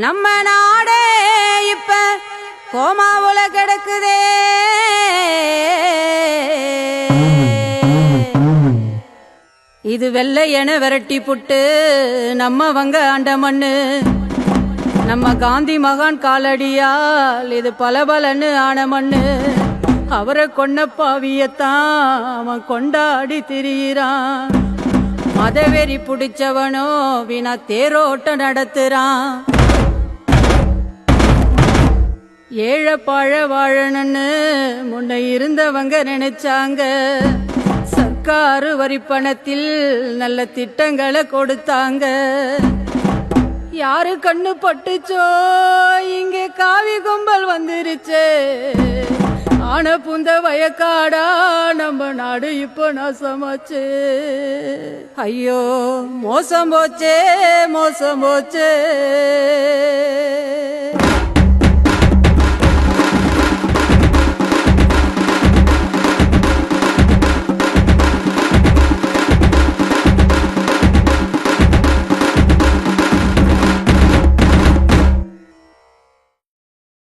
நம்ம நாடே இப்ப கோமாவுல கிடக்குதே. இது வெள்ளையன விரட்டி புட்டு நம்ம வங்க ஆண்ட மண்ணு. நம்ம காந்தி மகான் காலடியால் இது பலபலன்னு ஆன மண்ணு. அவரை கொன்ன பாவியத்தான் அவன் கொண்டாடி திரியிறான். மதவெறி புடிச்சவனோ வீணா தேரோட்டம் நடத்துறான். ஏழப்பாழ வாழணுன்னு முன்ன இருந்தவங்க நினைச்சாங்க. சர்க்காரு வரி பணத்தில் நல்ல திட்டங்களை கொடுத்தாங்க. யாரு கண்ணு பட்டுச்சோ இங்கே காவி கும்பல் வந்துருச்சு. ஆன புந்த வயக்காடா நம்ம நாடு இப்போ நாசமாச்சு. ஐயோ மோசம் போச்சே மோசம் போச்சே.